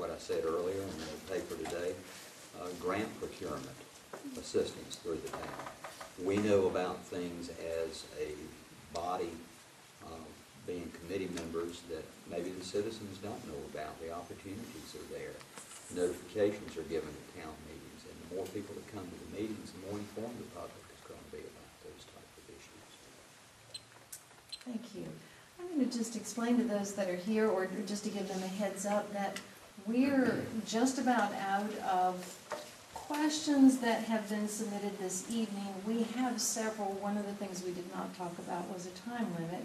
what I said earlier in the paper today, grant procurement assistance through the town. We know about things as a body, being committee members, that maybe the citizens don't know about. The opportunities are there. Notifications are given at town meetings, and the more people that come to the meetings, the more informed the public is going to be about those type of issues. Thank you. I'm going to just explain to those that are here, or just to give them a heads up, that we're just about out of questions that have been submitted this evening. We have several. One of the things we did not talk about was a time limit.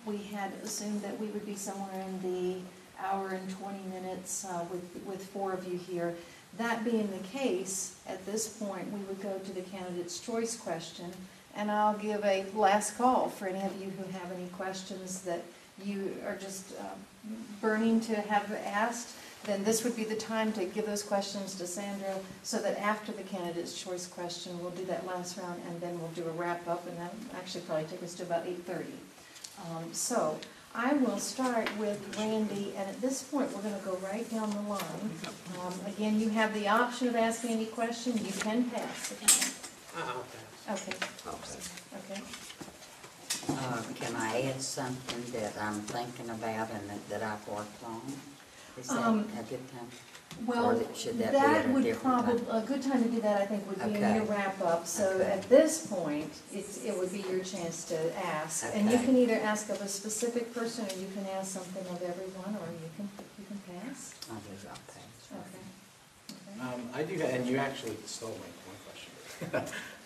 We had assumed that we would be somewhere in the hour and 20 minutes with 4 of you here. That being the case, at this point, we would go to the candidate's choice question, and I'll give a last call for any of you who have any questions that you are just burning to have asked. Then this would be the time to give those questions to Sandra, so that after the candidate's choice question, we'll do that last round, and then we'll do a wrap-up, and that'll actually probably take us to about 8:30. So I will start with Randy, and at this point, we're going to go right down the line. Again, you have the option of asking any question. You can pass if you want. I'll pass. Okay. I'll say. Okay. Can I add something that I'm thinking about and that I've worked on? Is that a good time? Well, Or should that be that at a would different probably, time? a good time to do that, I think, would be in Okay. your wrap-up. So Okay. at this point, it would be your chance to ask. And you Okay. can either ask of a specific person, or you can ask something of everyone, or you can pass. I'll do that. Okay. Okay. I do, and you actually stole my one question.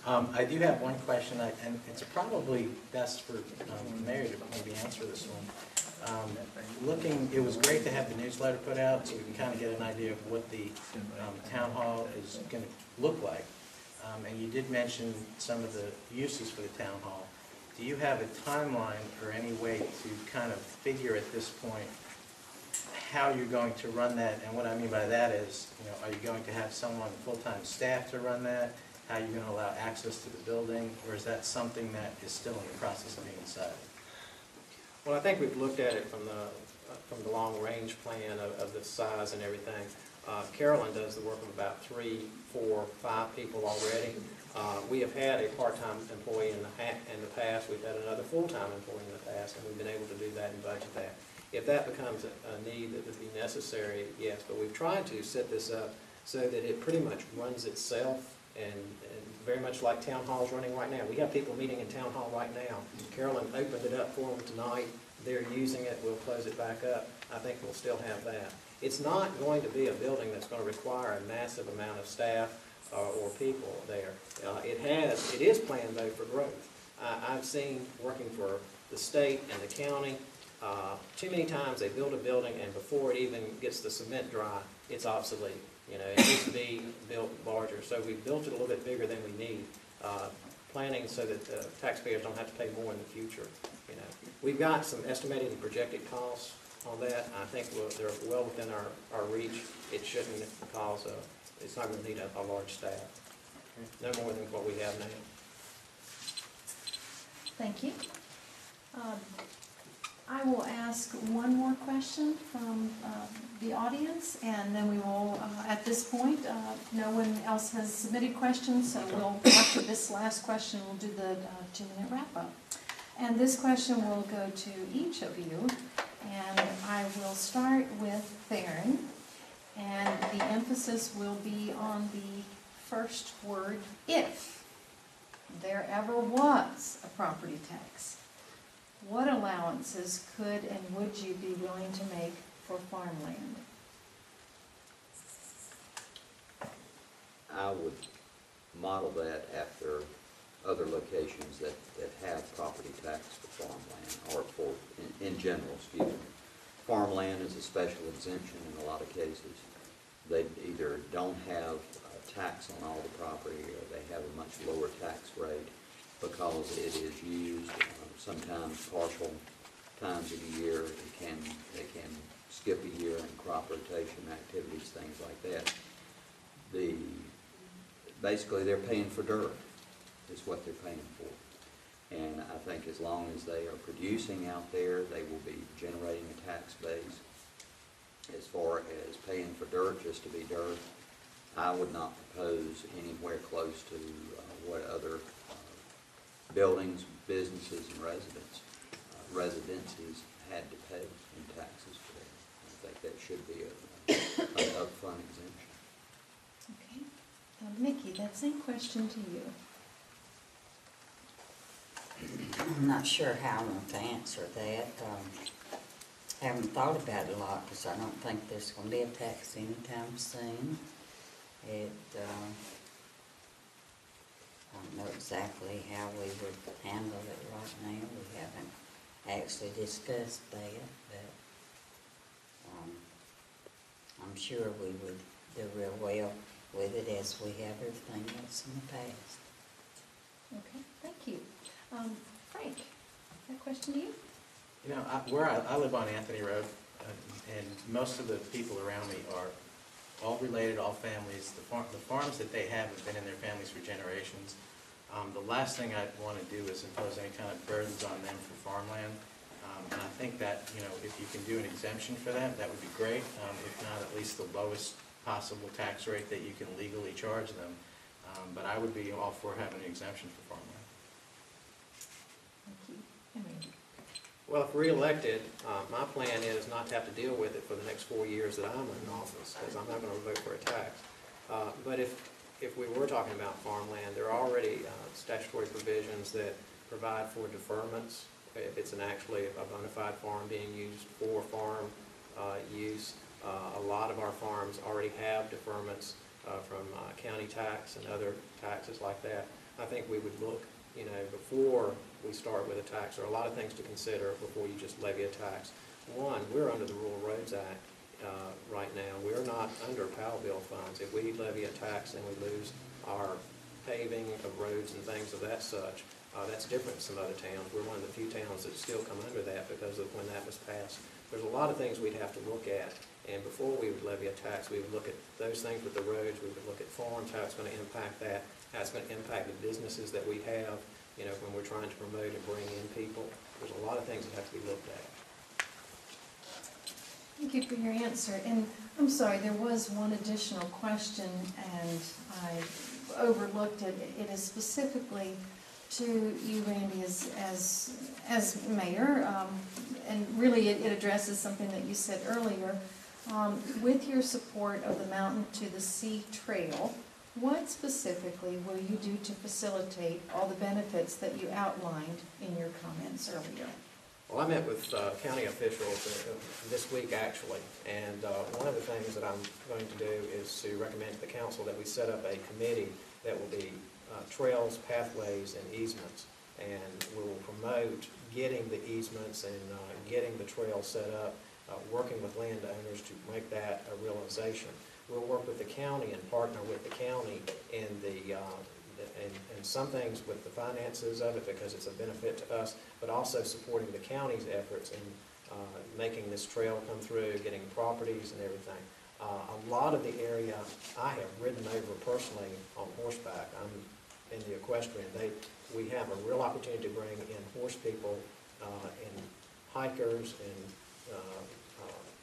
I do have one question, and it's probably best for Mary to maybe answer this one. It was great to have the newsletter put out, so we can kind of get an idea of what the town hall is going to look like. And you did mention some of the uses for the town hall. Do you have a timeline or any way to kind of figure at this point how you're going to run that? And what I mean by that is, are you going to have someone, full-time staff to run that? How are you going to allow access to the building? Or is that something that is still in the process of being decided? Well, I think we've looked at it from the long-range plan of the size and everything. Carolyn does the work of about 3, 4, 5 people already. We have had a part-time employee in the past. We've had another full-time employee in the past, and we've been able to do that and budget that. If that becomes a need that would be necessary, yes. But we've tried to set this up so that it pretty much runs itself, and very much like town hall's running right now. We have people meeting in town hall right now. Carolyn opened it up for them tonight. They're using it. We'll close it back up. I think we'll still have that. It's not going to be a building that's going to require a massive amount of staff or people there. It is planned, though, for growth. I've seen, working for the state and the county, too many times they build a building, and before it even gets the cement dry, it's obsolete. It needs to be built larger. So we built it a little bit bigger than we need, planning so that taxpayers don't have to pay more in the future. We've got some estimated and projected costs on that. I think they're well within our reach. It shouldn't cause it's not going to need a large staff. No more than what we have now. Thank you. I will ask one more question from the audience, and then we will, at this point, no one else has submitted questions, so we'll, after this last question, we'll do the 2-minute wrap-up. And this question will go to each of you, and I will start with Theron, and the emphasis will be on the first word, if there ever was a property tax. What allowances could and would you be willing to make for farmland? I would model that after other locations that have property tax for farmland, or for, in general, excuse me. Farmland is a special exemption in a lot of cases. They either don't have a tax on all the property, or they have a much lower tax rate because it is used sometimes partial times of the year. They can skip a year in crop rotation activities, things like that. Basically, they're paying for dirt, is what they're paying for. And I think as long as they are producing out there, they will be generating a tax base. As far as paying for dirt just to be dirt, I would not propose anywhere close to what other buildings, businesses, and residencies had to pay in taxes today. I think that should be an upfront exemption. Okay. Mickey, that same question to you. I'm not sure how I want to answer that. Haven't thought about it a lot because I don't think there's going to be a tax anytime soon. I don't know exactly how we would handle it right now. We haven't actually discussed that, but I'm sure we would do real well with it as we have everything else in the past. Okay, thank you. Frank, that question to you? You know, I live on Anthony Road, and most of the people around me are all related, all families. The farms that they have been in their families for generations. The last thing I'd want to do is impose any kind of burdens on them for farmland. And I think that, you know, if you can do an exemption for that, that would be great. If not, at least the lowest possible tax rate that you can legally charge them. But I would be all for having an exemption for farmland. Thank you. Henry? Well, if reelected, my plan is not to have to deal with it for the next 4 years that I'm in office, because I'm not going to vote for a tax. But if we were talking about farmland, there are already statutory provisions that provide for deferments if it's actually a bona fide farm being used for farm use. A lot of our farms already have deferments from county tax and other taxes like that. I think we would look, you know, before we start with a tax, there are a lot of things to consider before you just levy a tax. One, we're under the Rural Roads Act right now. We're not under Powell bill funds. If we levy a tax and we lose our paving of roads and things of that such, that's different than some other towns. We're one of the few towns that still come under that because of when that was passed. There's a lot of things we'd have to look at, and before we would levy a tax, we would look at those things with the roads. We would look at farms, how it's going to impact that, how it's going to impact the businesses that we have, you know, when we're trying to promote and bring in people. There's a lot of things that have to be looked at. Thank you for your answer. And I'm sorry, there was one additional question, and I overlooked it. It is specifically to you, Randy, as mayor, and really it addresses something that you said earlier. With your support of the Mountain to the Sea Trail, what specifically will you do to facilitate all the benefits that you outlined in your comments earlier? Well, I met with county officials this week, actually, and one of the things that I'm going to do is to recommend to the council that we set up a committee that will be trails, pathways, and easements, and we will promote getting the easements and getting the trails set up, working with landowners to make that a realization. We'll work with the county and partner with the county in and some things with the finances of it because it's a benefit to us, but also supporting the county's efforts in making this trail come through, getting properties and everything. A lot of the area I have ridden over personally on horseback. I'm in the equestrian. We have a real opportunity to bring in horse people and hikers and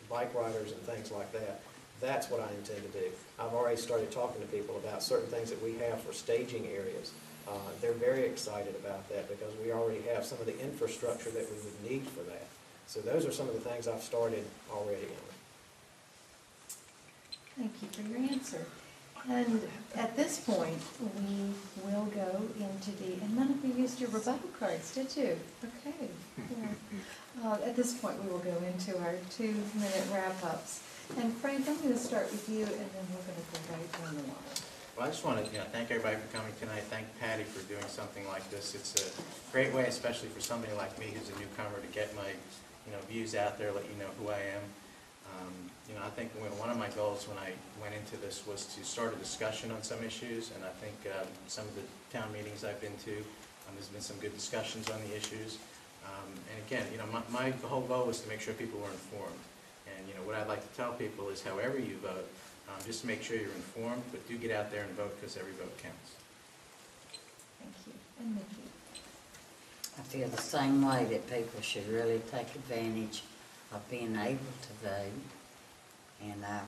bike riders and things like that. That's what I intend to do. I've already started talking to people about certain things that we have for staging areas. They're very excited about that because we already have some of the infrastructure that we would need for that. So those are some of the things I've started already on. Thank you for your answer. And at this point, we will go into and none of you used your rebuttal cards, did you? Okay. Yeah. At this point, we will go into our 2-minute wrap-ups. And Frank, I'm going to start with you, and then we're going to go right down the line. Well, I just want to thank everybody for coming tonight. Thank Patty for doing something like this. It's a great way, especially for somebody like me who's a newcomer, to get my views out there, let you know who I am. I think one of my goals when I went into this was to start a discussion on some issues, and I think some of the town meetings I've been to, there's been some good discussions on the issues. And again, my whole goal was to make sure people were informed. And what I'd like to tell people is however you vote, just make sure you're informed, but do get out there and vote because every vote counts. Thank you. And Nikki? I feel the same way that people should really take advantage of being able to vote. and I